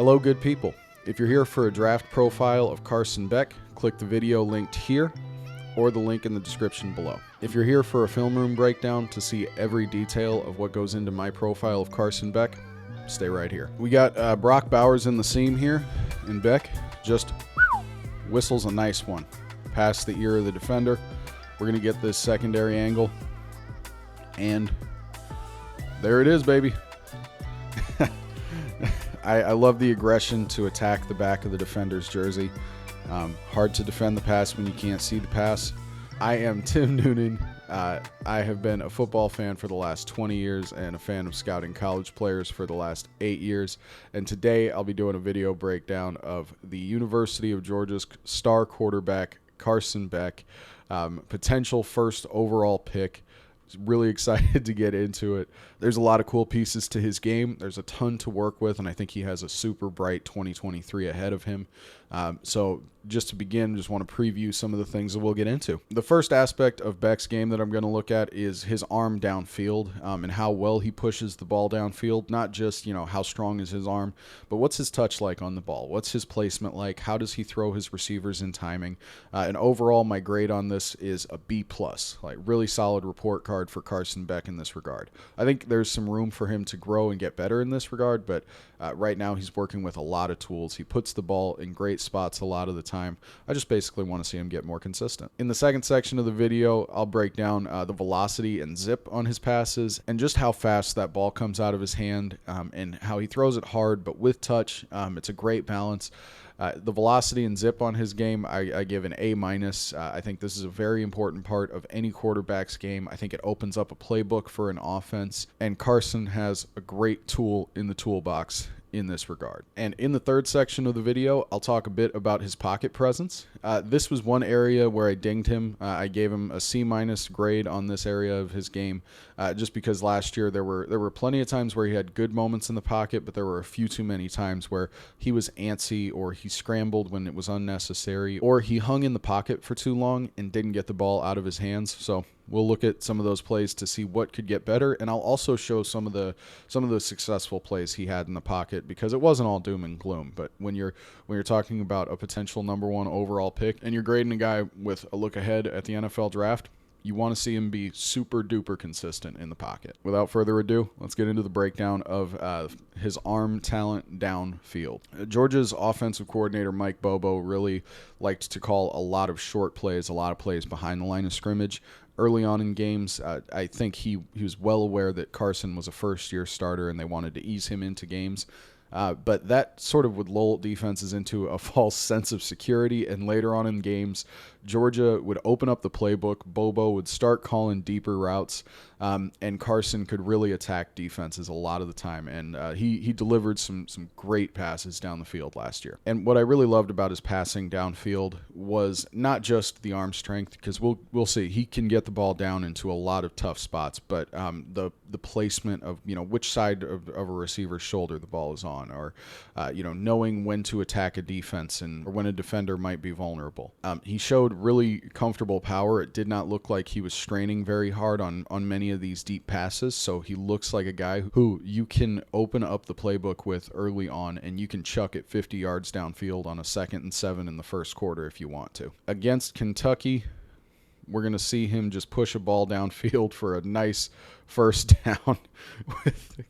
Hello, good people. If you're here for a draft profile of Carson Beck, click the video linked here or the link in the description below. If you're here for a film room breakdown to see every detail of what goes into my profile of Carson Beck, stay right here. We got Brock Bowers in the seam here, and Beck just whistles a nice one past the ear of the defender. We're going to get this secondary angle, and there it is, baby. I love the aggression to attack the back of the defender's jersey. Hard to defend the pass when you can't see the pass. I am Tim Noonan. I have been a football fan for the last 20 years and a fan of scouting college players for the last 8 years. And today I'll be doing a video breakdown of the University of Georgia's star quarterback, Carson Beck, potential first overall pick. Really excited to get into it. There's a lot of cool pieces to his game. There's a ton to work with, and I think he has a super bright 2023 ahead of him. So just to begin, just want to preview some of the things that we'll get into. The first aspect of Beck's game that I'm going to look at is his arm downfield, and how well he pushes the ball downfield. Not just, how strong is his arm, but what's his touch like on the ball? What's his placement like? How does he throw his receivers in timing? And overall, my grade on this is a B+. Like, really solid report card for Carson Beck in this regard. I think there's some room for him to grow and get better in this regard, but right now he's working with a lot of tools. He puts the ball in great spots a lot of the time. I just basically want to see him get more consistent. In the second section of the video, I'll break down the velocity and zip on his passes and just how fast that ball comes out of his hand, and how he throws it hard but with touch. It's a great balance. The velocity and zip on his game, I give an A-. I think this is a very important part of any quarterback's game. I think it opens up a playbook for an offense, and Carson has a great tool in the toolbox in this regard. And in the third section of the video, I'll talk a bit about his pocket presence. This was one area where I dinged him. I gave him a C- grade on this area of his game, just because last year there were plenty of times where he had good moments in the pocket, but there were a few too many times where he was antsy, or he scrambled when it was unnecessary, or he hung in the pocket for too long and didn't get the ball out of his hands. So we'll look at some of those plays to see what could get better, and I'll also show some of the successful plays he had in the pocket, because it wasn't all doom and gloom. But when you're talking about a potential #1 overall pick and you're grading a guy with a look ahead at the NFL draft, you want to see him be super duper consistent in the pocket. Without further ado, let's get into the breakdown of his arm talent downfield. Georgia's offensive coordinator, Mike Bobo, really liked to call a lot of short plays, a lot of plays behind the line of scrimmage. Early on in games, I think he was well aware that Carson was a first-year starter and they wanted to ease him into games. But that sort of would lull defenses into a false sense of security, and later on in games, Georgia would open up the playbook, Bobo would start calling deeper routes, and Carson could really attack defenses a lot of the time, and he delivered some great passes down the field last year. And what I really loved about his passing downfield was not just the arm strength, because we'll see, he can get the ball down into a lot of tough spots, but the placement of which side of a receiver's shoulder the ball is on, or knowing when to attack a defense or when a defender might be vulnerable. He showed really comfortable power. It did not look like he was straining very hard on many of these deep passes, so he looks like a guy who you can open up the playbook with early on, and you can chuck it 50 yards downfield on a 2nd and 7 in the first quarter if you want to. Against Kentucky, we're going to see him just push a ball downfield for a nice first down with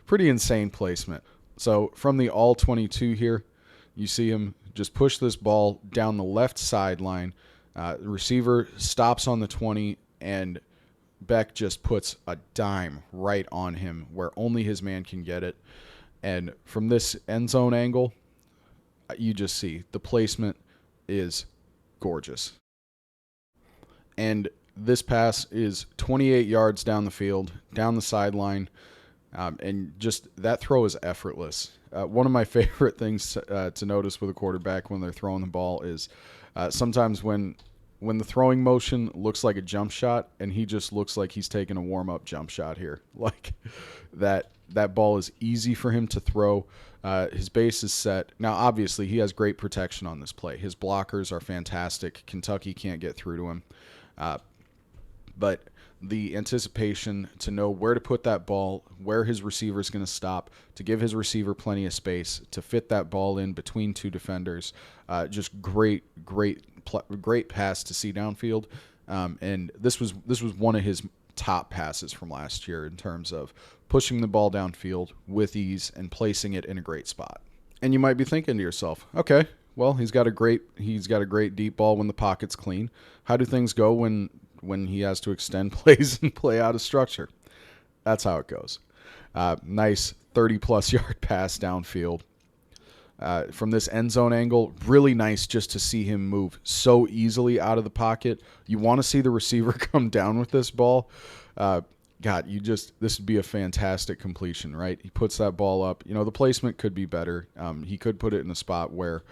pretty insane placement. So from the all-22 here, you see him just push this ball down the left sideline. The receiver stops on the 20, and Beck just puts a dime right on him where only his man can get it. And from this end zone angle, you just see the placement is gorgeous. And this pass is 28 yards down the field, down the sideline, and just that throw is effortless. One of my favorite things to notice with a quarterback when they're throwing the ball is sometimes when the throwing motion looks like a jump shot, and he just looks like he's taking a warm-up jump shot here. Like that ball is easy for him to throw. His base is set. Now, obviously, he has great protection on this play. His blockers are fantastic. Kentucky can't get through to him. But the anticipation to know where to put that ball, where his receiver is going to stop, to give his receiver plenty of space, to fit that ball in between two defenders. Just great pass to see downfield. And this was one of his top passes from last year in terms of pushing the ball downfield with ease and placing it in a great spot. And you might be thinking to yourself, okay, well, he's got a great deep ball when the pocket's clean. How do things go when he has to extend plays and play out of structure? That's how it goes. Nice 30-plus yard pass downfield. From this end zone angle, really nice just to see him move so easily out of the pocket. You want to see the receiver come down with this ball. This would be a fantastic completion, right? He puts that ball up. The placement could be better. He could put it in a spot where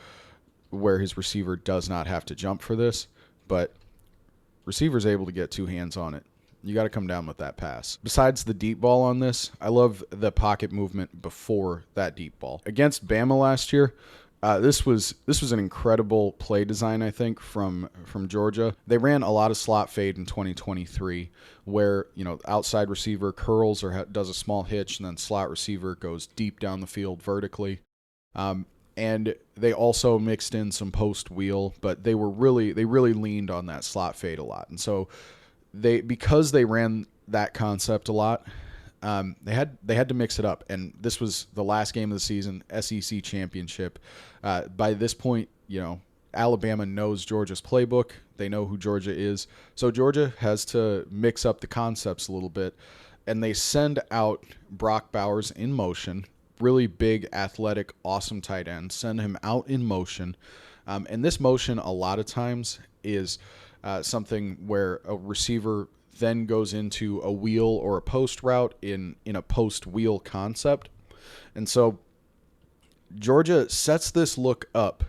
his receiver does not have to jump for this, but receiver's able to get two hands on it. You got to come down with that pass. Besides the deep ball on this, I love the pocket movement before that deep ball. Against Bama last year, this was an incredible play design, I think, from Georgia. They ran a lot of slot fade in 2023 where, outside receiver curls or does a small hitch, and then slot receiver goes deep down the field vertically. And they also mixed in some post wheel, but they really leaned on that slot fade a lot. And so because they ran that concept a lot, they had to mix it up. And this was the last game of the season, SEC championship. By this point, Alabama knows Georgia's playbook. They know who Georgia is. So Georgia has to mix up the concepts a little bit. And they send out Brock Bowers in motion. Really big, athletic, awesome tight end. Send him out in motion. And this motion a lot of times is something where a receiver then goes into a wheel or a post route in a post wheel concept. And so Georgia sets this look up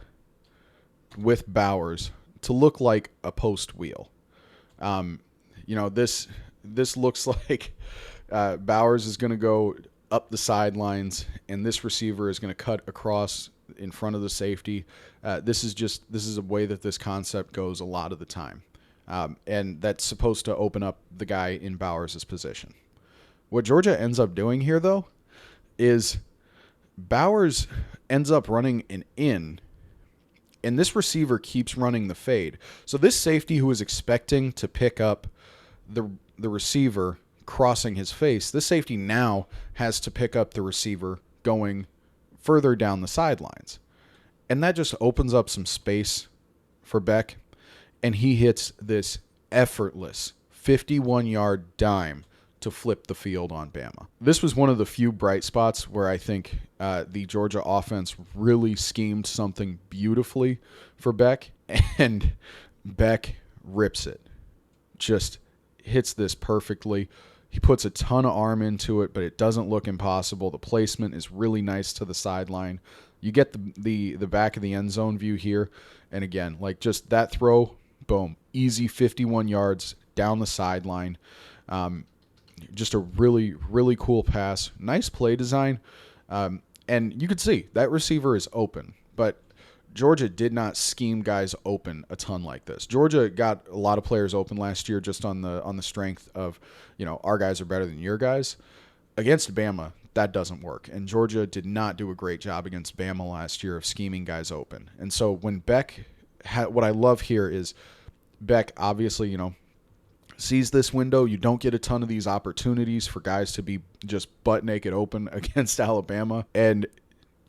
with Bowers to look like a post wheel. This looks like Bowers is going to go up the sidelines, and this receiver is going to cut across in front of the safety. This is a way that this concept goes a lot of the time. And that's supposed to open up the guy in Bowers' position. What Georgia ends up doing here, though, is Bowers ends up running an in, and this receiver keeps running the fade. So this safety who was expecting to pick up the receiver crossing his face, this safety now has to pick up the receiver going further down the sidelines. And that just opens up some space for Beck, and he hits this effortless 51-yard dime to flip the field on Bama. This was one of the few bright spots where I think the Georgia offense really schemed something beautifully for Beck, and Beck rips it. Just hits this perfectly. He puts a ton of arm into it, but it doesn't look impossible. The placement is really nice to the sideline. You get the back of the end zone view here, and again, like just that throw, boom, easy 51 yards down the sideline. Just a really, really cool pass. Nice play design. And you could see that receiver is open, but Georgia did not scheme guys open a ton like this. Georgia got a lot of players open last year just on the strength of, our guys are better than your guys. Against Bama, that doesn't work. And Georgia did not do a great job against Bama last year of scheming guys open. And so when Beck, what I love here is Beck obviously, sees this window. You don't get a ton of these opportunities for guys to be just butt naked open against Alabama, and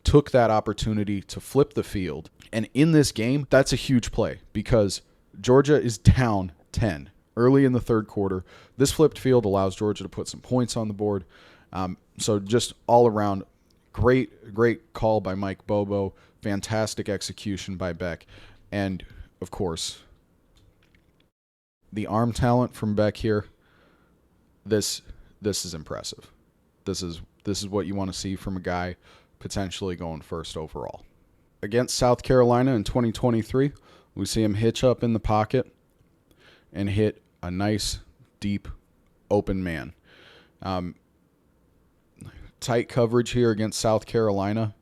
took that opportunity to flip the field. And in this game, that's a huge play because Georgia is down 10 early in the third quarter. This flipped field allows Georgia to put some points on the board. So just all around, great call by Mike Bobo, fantastic execution by Beck, and of course, the arm talent from Beck here. This is impressive. This is what you want to see from a guy potentially going first overall. Against South Carolina in 2023, we see him hitch up in the pocket and hit a nice, deep, open man. Tight coverage here against South Carolina,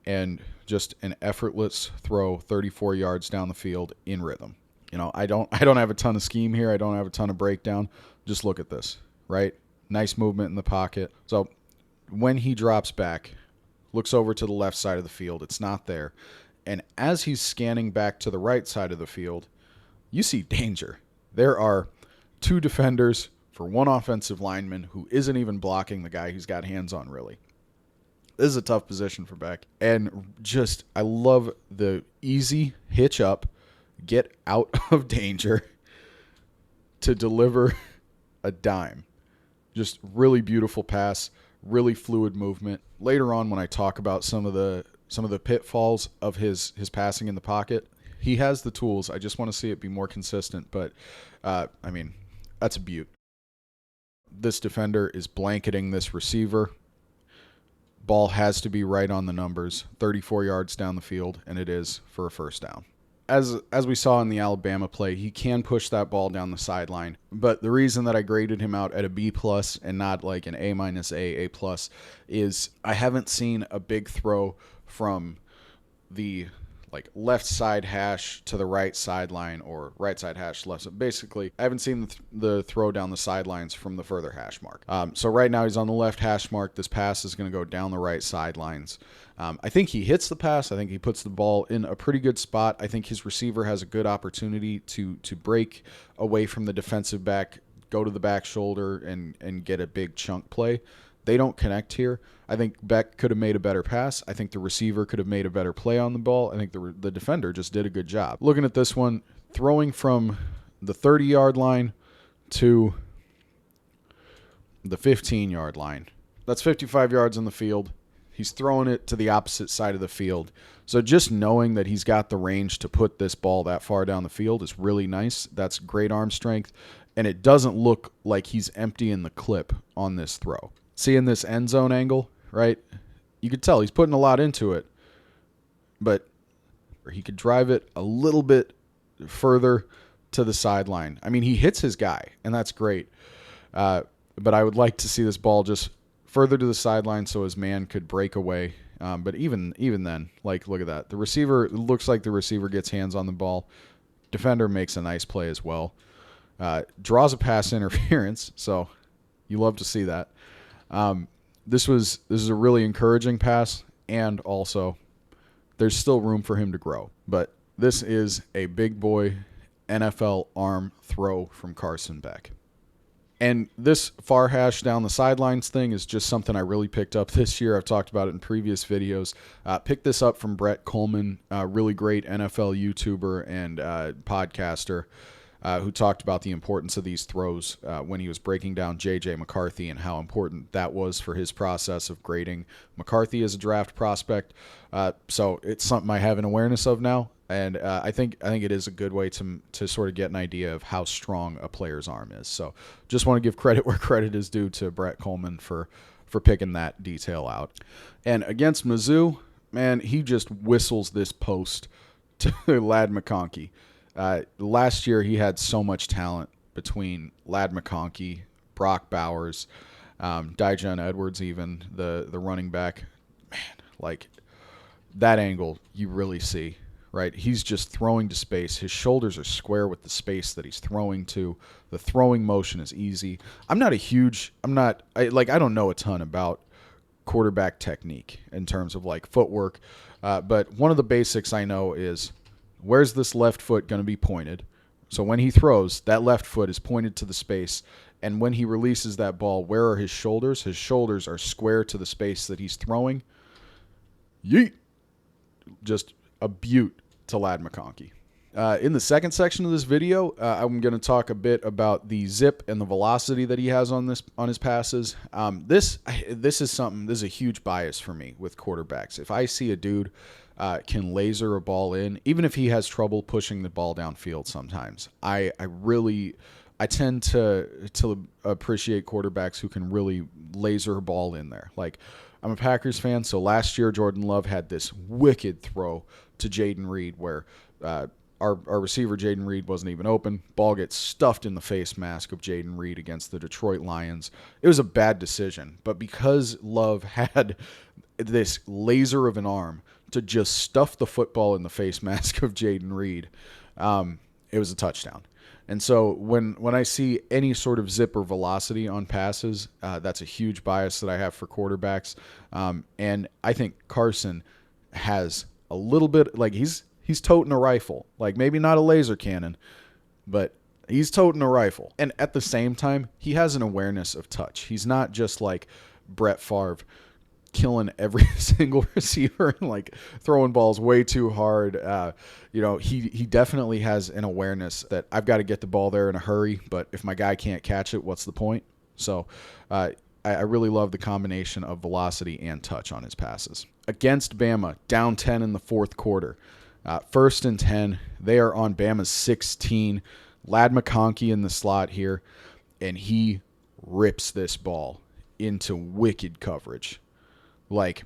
and just an effortless throw 34 yards down the field in rhythm. I don't have a ton of scheme here. I don't have a ton of breakdown. Just look at this, right? Nice movement in the pocket. So when he drops back, looks over to the left side of the field, it's not there. And as he's scanning back to the right side of the field, you see danger. There are two defenders for one offensive lineman who isn't even blocking the guy he's got hands on, really. This is a tough position for Beck. And I love the easy hitch up, get out of danger to deliver a dime. Just really beautiful pass, really fluid movement. Later on, when I talk about some of the pitfalls of his passing in the pocket, he has the tools. I just want to see it be more consistent. But, that's a beaut. This defender is blanketing this receiver. Ball has to be right on the numbers, 34 yards down the field, and it is for a first down. As we saw in the Alabama play, he can push that ball down the sideline. But the reason that I graded him out at a B+ and not like an A-, A+, is I haven't seen a big throw from the left side hash to the right sideline, or right side hash left. So basically, I haven't seen the throw down the sidelines from the further hash mark. So right now he's on the left hash mark. This pass is going to go down the right sidelines. I think he hits the pass. I think he puts the ball in a pretty good spot. I think his receiver has a good opportunity to break away from the defensive back, go to the back shoulder, and get a big chunk play. They don't connect here. I think Beck could have made a better pass. I think the receiver could have made a better play on the ball. I think the defender just did a good job. Looking at this one, throwing from the 30-yard line to the 15-yard line. That's 55 yards on the field. He's throwing it to the opposite side of the field. So just knowing that he's got the range to put this ball that far down the field is really nice. That's great arm strength. And it doesn't look like he's emptying the clip on this throw. Seeing this end zone angle, right? You could tell he's putting a lot into it, but he could drive it a little bit further to the sideline. I mean, he hits his guy, and that's great. But I would like to see this ball just further to the sideline so his man could break away. But even then, look at that. It looks like the receiver gets hands on the ball. Defender makes a nice play as well. Draws a pass interference, so you love to see that. This is a really encouraging pass, and also there's still room for him to grow. But this is a big boy NFL arm throw from Carson Beck. And this far hash down the sidelines thing is just something I really picked up this year. I've talked about it in previous videos. Picked this up from Brett Coleman, a really great NFL YouTuber and podcaster, who talked about the importance of these throws when he was breaking down J.J. McCarthy and how important that was for his process of grading McCarthy as a draft prospect. So it's something I have an awareness of now, and I think it is a good way to sort of get an idea of how strong a player's arm is. So just want to give credit where credit is due to Brett Coleman for picking that detail out. And against Mizzou, man, he just whistles this post to Ladd McConkey. Last year, he had so much talent between Ladd McConkey, Brock Bowers, Dijon Edwards, even the running back. Man, that angle you really see, right? He's just throwing to space. His shoulders are square with the space that he's throwing to. The throwing motion is easy. I don't know a ton about quarterback technique in terms of footwork, but one of the basics I know is, where's this left foot going to be pointed? So when he throws, that left foot is pointed to the space. And when he releases that ball, where are his shoulders? His shoulders are square to the space that he's throwing. Yeet. Just a beaut to Ladd McConkey. In the second section of this video, I'm going to talk a bit about the zip and the velocity that he has on his passes. This is a huge bias for me with quarterbacks. If I see a dude can laser a ball in, even if he has trouble pushing the ball downfield sometimes, I tend to appreciate quarterbacks who can really laser a ball in there. I'm a Packers fan, so last year Jordan Love had this wicked throw to Jaden Reed where our receiver Jaden Reed wasn't even open. Ball gets stuffed in the face mask of Jaden Reed against the Detroit Lions. It was a bad decision, but because Love had this laser of an arm to just stuff the football in the face mask of Jaden Reed, it was a touchdown. And so when I see any sort of zip or velocity on passes, that's a huge bias that I have for quarterbacks. And I think Carson has a little bit, like he's toting a rifle, like maybe not a laser cannon, but he's toting a rifle. And at the same time, he has an awareness of touch. He's not just like Brett Favre killing every single receiver and like throwing balls way too hard. He definitely has an awareness that I've got to get the ball there in a hurry, but if my guy can't catch it, what's the point? So I really love the combination of velocity and touch on his passes. Against Bama, down 10 in the fourth quarter. 1st and 10. They are on Bama's 16. Ladd McConkey in the slot here, and he rips this ball into wicked coverage. Like,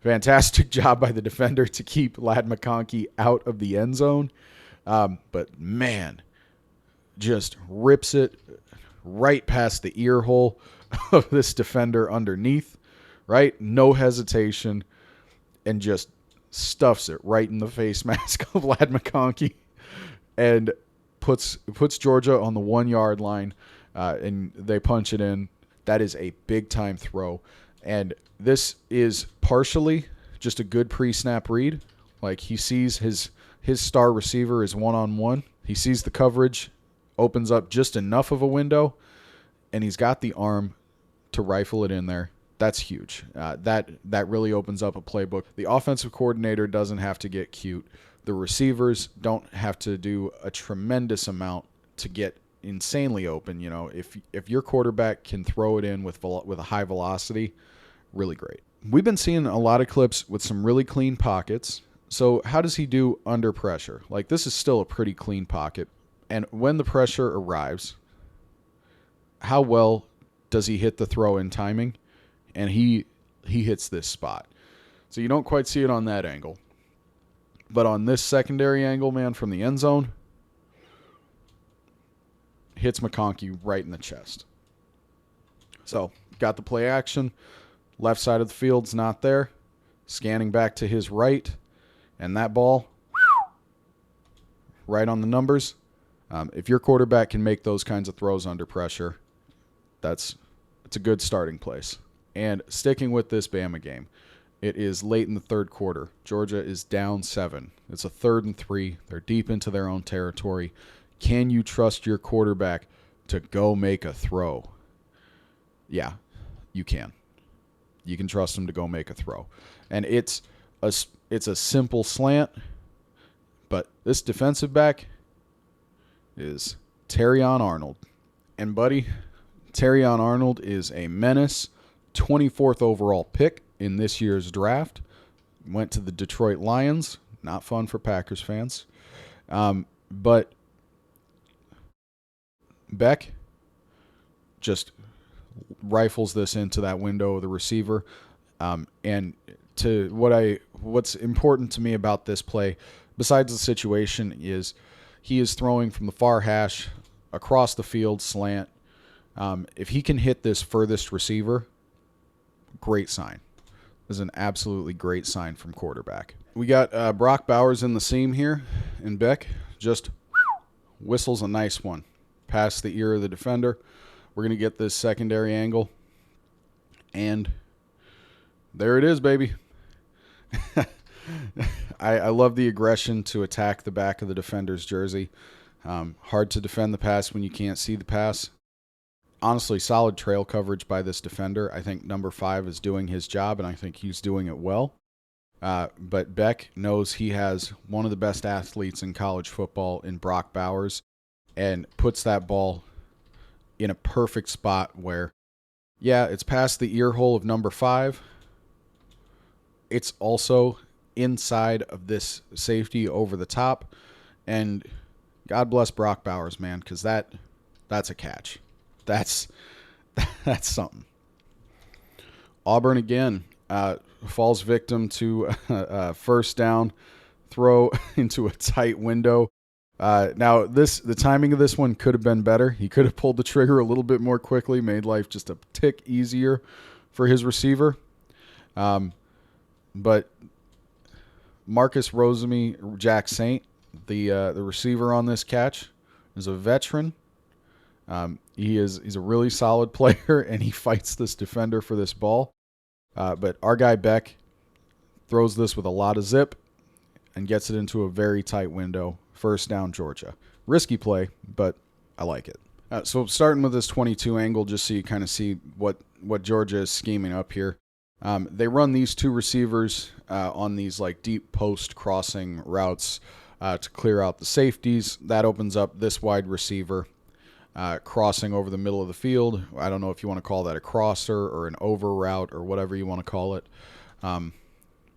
fantastic job by the defender to keep Ladd McConkey out of the end zone. But, man, just rips it right past the ear hole of this defender underneath, right? No hesitation, and just stuffs it right in the face mask of Ladd McConkey and puts Georgia on the 1 yard line, and they punch it in. That is a big-time throw. And this is partially just a good pre-snap read. Like, he sees his star receiver is one-on-one. He sees the coverage, opens up just enough of a window, and he's got the arm to rifle it in there. That's huge. That really opens up a playbook. The offensive coordinator doesn't have to get cute. The receivers don't have to do a tremendous amount to get insanely open. You know, if your quarterback can throw it in with a high velocity, really great. We've been seeing a lot of clips with some really clean pockets. So how does he do under pressure? Like, this is still a pretty clean pocket. And when the pressure arrives, how well does he hit the throw in timing? And he hits this spot. So you don't quite see it on that angle. But on this secondary angle, man, from the end zone, hits McConkey right in the chest. So got the play action. Left side of the field's not there. Scanning back to his right. And that ball, right on the numbers. If your quarterback can make those kinds of throws under pressure, it's a good starting place. And sticking with this Bama game, it is late in the third quarter. Georgia is down 7. It's a 3rd and 3. They're deep into their own territory. Can you trust your quarterback to go make a throw? Yeah, you can. You can trust him to go make a throw. And it's a simple slant, but this defensive back is Terrion Arnold. And, buddy, Terrion Arnold is a menace. 24th overall pick in this year's draft. Went to the Detroit Lions. Not fun for Packers fans. But Beck just rifles this into that window of the receiver. And to what's important to me about this play, besides the situation, is he is throwing from the far hash across the field, slant. If he can hit this furthest receiver, great sign. This is an absolutely great sign from quarterback. We got Brock Bowers in the seam here, and Beck just whistles a nice one past the ear of the defender. We're going to get this secondary angle, and there it is, baby. I love the aggression to attack the back of the defender's jersey. Hard to defend the pass when you can't see the pass. Honestly, solid trail coverage by this defender. I think number 5 is doing his job, and I think he's doing it well. But Beck knows he has one of the best athletes in college football in Brock Bowers, and puts that ball in a perfect spot where, yeah, it's past the ear hole of number 5. It's also inside of this safety over the top. And God bless Brock Bowers, man, because that's a catch. That's something. Auburn again falls victim to a first down throw into a tight window. Now, the timing of this one could have been better. He could have pulled the trigger a little bit more quickly, made life just a tick easier for his receiver. But Marcus Rosemy, Jack Saint, The receiver on this catch is a veteran. He's a really solid player, and he fights this defender for this ball. But our guy Beck throws this with a lot of zip and gets it into a very tight window. First down, Georgia. Risky play, but I like it. So starting with this 22 angle, just so you kind of see what Georgia is scheming up here. They run these two receivers on these like deep post crossing routes to clear out the safeties. That opens up this wide receiver crossing over the middle of the field. I don't know if you want to call that a crosser or an over route or whatever you want to call it. And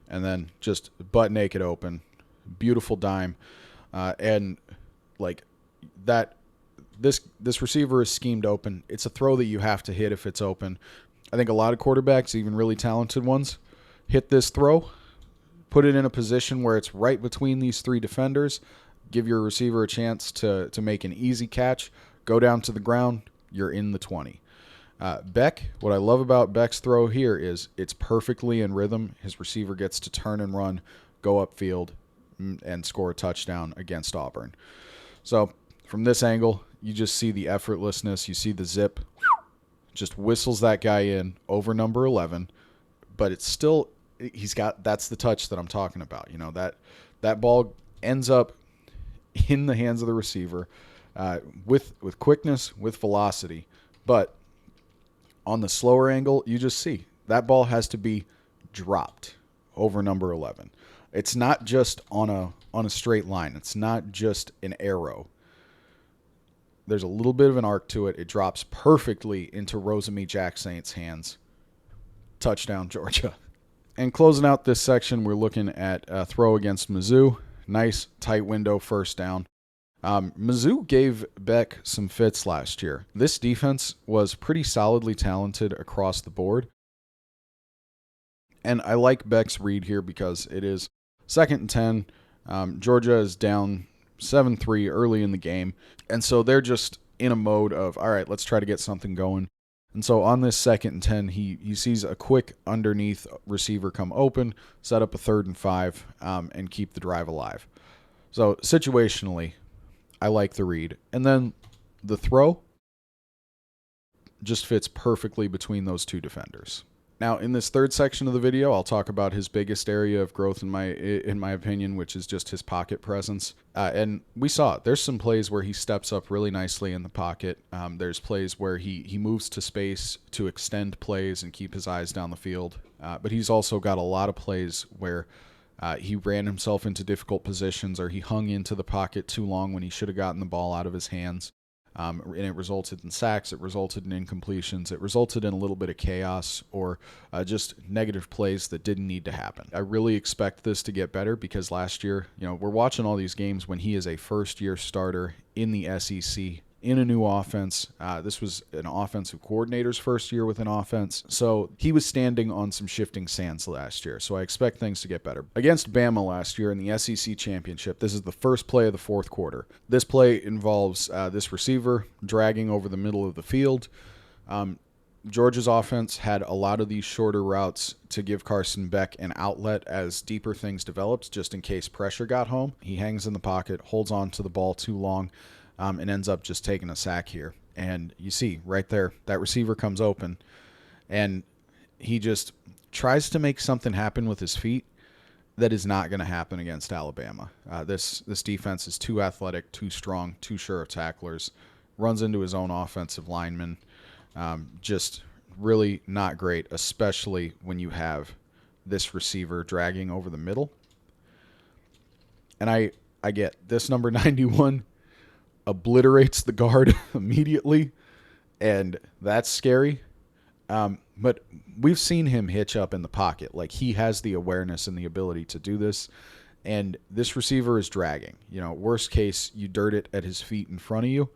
then just butt naked open. Beautiful dime. And like that, this receiver is schemed open. It's a throw that you have to hit if it's open. I think a lot of quarterbacks, even really talented ones, hit this throw, put it in a position where it's right between these three defenders, give your receiver a chance to make an easy catch, go down to the ground, you're in the 20. Beck, what I love about Beck's throw here is it's perfectly in rhythm. His receiver gets to turn and run, go upfield, and score a touchdown against Auburn. So from this angle, you just see the effortlessness. You see the zip. Just whistles that guy in over number 11. But it's still, that's the touch that I'm talking about. You know, that ball ends up in the hands of the receiver with quickness, with velocity. But on the slower angle, you just see that ball has to be dropped over number 11. It's not just on a straight line. It's not just an arrow. There's a little bit of an arc to it. It drops perfectly into Rosemy-Jacksaint's hands. Touchdown, Georgia. And closing out this section, we're looking at a throw against Mizzou. Nice, tight window, first down. Mizzou gave Beck some fits last year. This defense was pretty solidly talented across the board. And I like Beck's read here because it is 2nd and 10. Georgia is down 7-3 early in the game. And so they're just in a mode of, all right, let's try to get something going. And so on this 2nd and 10, he sees a quick underneath receiver come open, set up a 3rd and 5, and keep the drive alive. So situationally, I like the read. And then the throw just fits perfectly between those two defenders. Now, in this third section of the video, I'll talk about his biggest area of growth in my opinion, which is just his pocket presence. And we saw it. There's some plays where he steps up really nicely in the pocket. There's plays where he moves to space to extend plays and keep his eyes down the field. But he's also got a lot of plays where he ran himself into difficult positions or he hung into the pocket too long when he should have gotten the ball out of his hands. And it resulted in sacks, it resulted in incompletions, it resulted in a little bit of chaos or just negative plays that didn't need to happen. I really expect this to get better because last year, we're watching all these games when he is a first-year starter in the SEC, in a new offense. This was an offensive coordinator's first year with an offense. So he was standing on some shifting sands last year. So I expect things to get better. Against Bama last year in the SEC championship, this is the first play of the fourth quarter. This play involves this receiver dragging over the middle of the field. Georgia's offense had a lot of these shorter routes to give Carson Beck an outlet as deeper things developed, just in case pressure got home. He hangs in the pocket, holds on to the ball too long, and ends up just taking a sack here. And you see right there, that receiver comes open, and he just tries to make something happen with his feet that is not going to happen against Alabama. This defense is too athletic, too strong, too sure of tacklers, runs into his own offensive lineman. Just really not great, especially when you have this receiver dragging over the middle. And I get this number 91 obliterates the guard immediately, and that's scary. But we've seen him hitch up in the pocket. Like, he has the awareness and the ability to do this, and this receiver is dragging. Worst case, you dirt it at his feet in front of you.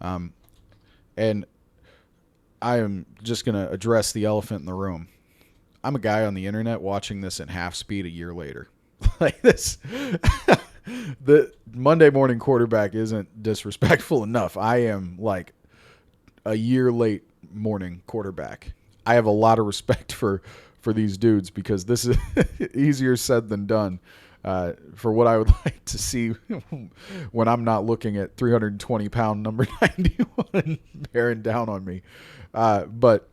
And I am just going to address the elephant in the room. I'm a guy on the internet watching this at half speed a year later. Like this... The Monday morning quarterback isn't disrespectful enough. I am like a year late morning quarterback. I have a lot of respect for these dudes because this is easier said than done. for what I would like to see when I'm not looking at 320-pound number 91 bearing down on me. But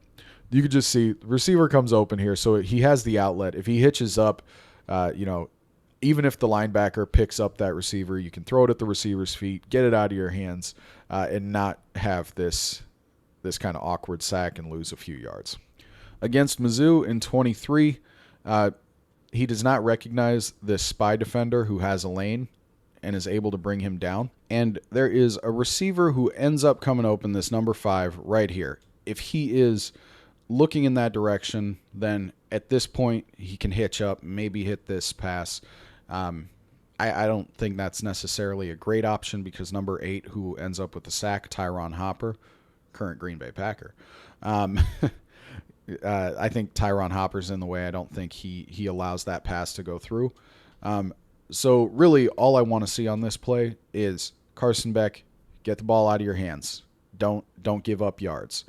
you could just see the receiver comes open here, so he has the outlet. If he hitches up, even if the linebacker picks up that receiver, you can throw it at the receiver's feet, get it out of your hands, and not have this kind of awkward sack and lose a few yards. Against Mizzou in 23, he does not recognize this spy defender who has a lane and is able to bring him down. And there is a receiver who ends up coming open, this number 5 right here. If he is looking in that direction, then at this point he can hitch up, maybe hit this pass. I don't think that's necessarily a great option because number 8, who ends up with the sack, Tyron Hopper, current Green Bay Packer. I think Tyron Hopper's in the way. I don't think he allows that pass to go through. So really all I want to see on this play is Carson Beck, get the ball out of your hands. Don't give up yards.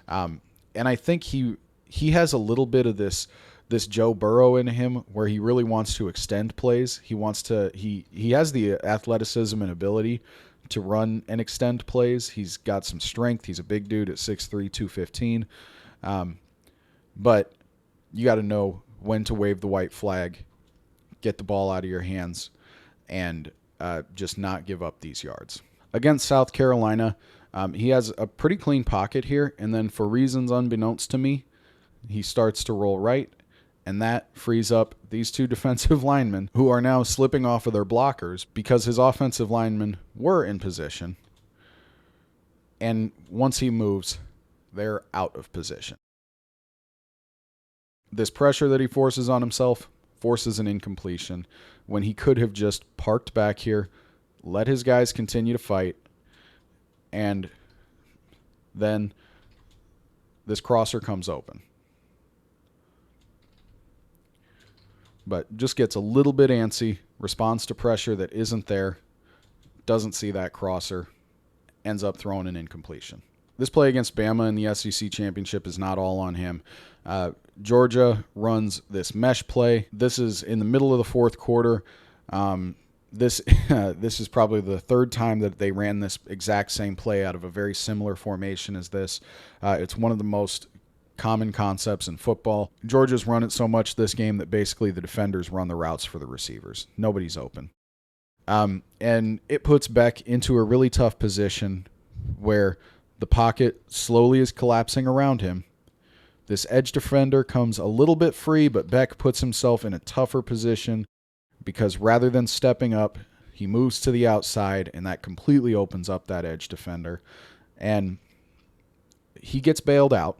And I think he has a little bit of this Joe Burrow in him where he really wants to extend plays. He has the athleticism and ability to run and extend plays. He's got some strength. He's a big dude at 6'3", 215. But you got to know when to wave the white flag, get the ball out of your hands, and just not give up these yards. Against South Carolina, he has a pretty clean pocket here, and then for reasons unbeknownst to me, he starts to roll right, and that frees up these 2 defensive linemen who are now slipping off of their blockers because his offensive linemen were in position, and once he moves, they're out of position. This pressure that he forces on himself forces an incompletion when he could have just parked back here, let his guys continue to fight, and then this crosser comes open. But just gets a little bit antsy, responds to pressure that isn't there, doesn't see that crosser, ends up throwing an incompletion. This play against Bama in the SEC championship is not all on him. Georgia runs this mesh play. This is in the middle of the fourth quarter. This is probably the 3rd time that they ran this exact same play out of a very similar formation as this. It's one of the most common concepts in football. Georgia's run it so much this game that basically the defenders run the routes for the receivers. Nobody's open. And it puts Beck into a really tough position where the pocket slowly is collapsing around him. This edge defender comes a little bit free, but Beck puts himself in a tougher position because rather than stepping up, he moves to the outside, and that completely opens up that edge defender. And he gets bailed out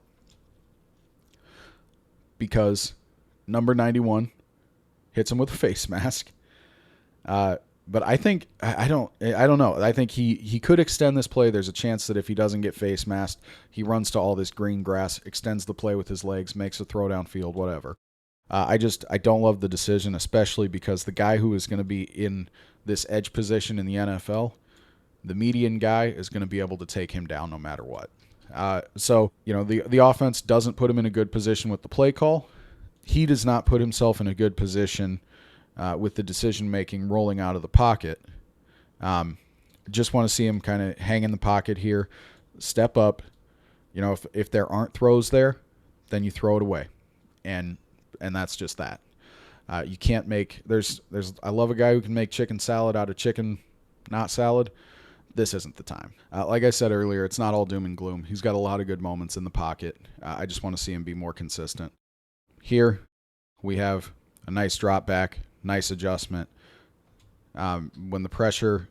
because number 91 hits him with a face mask. But I think I don't know. I think he could extend this play. There's a chance that if he doesn't get face masked, he runs to all this green grass, extends the play with his legs, makes a throw downfield, whatever. I don't love the decision, especially because the guy who is going to be in this edge position in the NFL, the median guy, is going to be able to take him down no matter what. So the offense doesn't put him in a good position with the play call. He does not put himself in a good position with the decision-making rolling out of the pocket. Just want to see him kind of hang in the pocket here, step up. If there aren't throws there, then you throw it away. And that's just that. You can't make I love a guy who can make chicken salad out of chicken not salad. This isn't the time. Like I said earlier, it's not all doom and gloom. He's got a lot of good moments in the pocket. I just want to see him be more consistent. Here we have a nice drop back, nice adjustment. When the pressure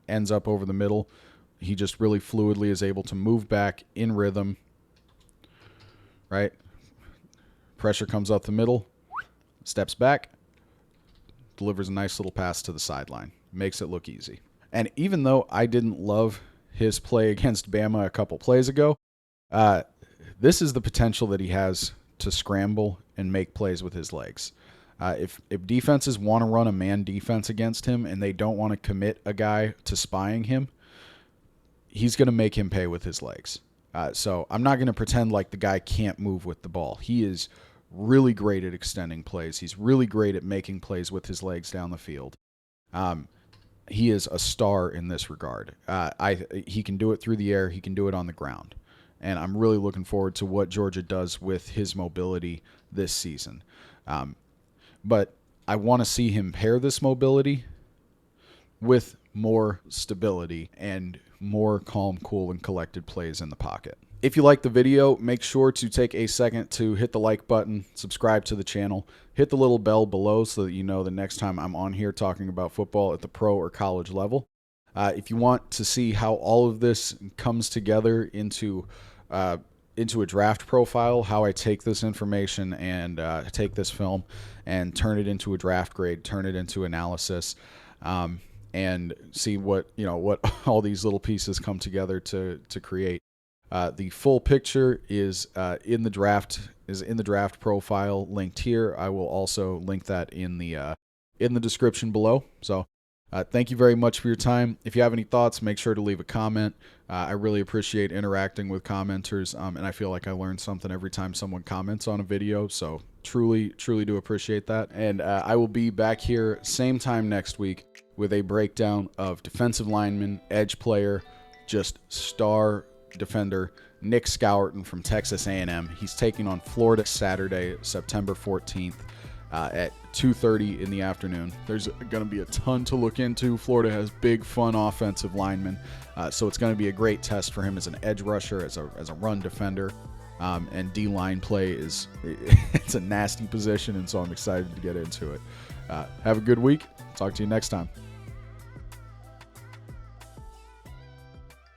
ends up over the middle, he just really fluidly is able to move back in rhythm, right? Pressure comes up the middle, steps back, delivers a nice little pass to the sideline. Makes it look easy. And even though I didn't love his play against Bama a couple plays ago, this is the potential that he has to scramble and make plays with his legs. If defenses want to run a man defense against him and they don't want to commit a guy to spying him, he's going to make him pay with his legs. So I'm not going to pretend like the guy can't move with the ball. He is really great at extending plays. He's really great at making plays with his legs down the field. He is a star in this regard. He can do it through the air. He can do it on the ground. And I'm really looking forward to what Georgia does with his mobility this season. But I want to see him pair this mobility with more stability and more calm, cool, and collected plays in the pocket. If you like the video, make sure to take a second to hit the like button, subscribe to the channel, hit the little bell below so that you know the next time I'm on here talking about football at the pro or college level. If you want to see how all of this comes together into a draft profile, how I take this information and take this film and turn it into a draft grade, turn it into analysis, and see what all these little pieces come together to create. The full picture is in the draft profile linked here. I will also link that in the description below. So thank you very much for your time. If you have any thoughts, make sure to leave a comment. I really appreciate interacting with commenters, and I feel like I learn something every time someone comments on a video. So truly do appreciate that. And I will be back here same time next week with a breakdown of defensive lineman, edge player, just star defender Nick Scourton from Texas A&M. He's taking on Florida Saturday, September 14th at 2:30 in the afternoon. There's going to be a ton to look into. Florida has big, fun offensive linemen, so it's going to be a great test for him as an edge rusher, as a run defender, and D-line play it's a nasty position, and so I'm excited to get into it. Have a good week. Talk to you next time.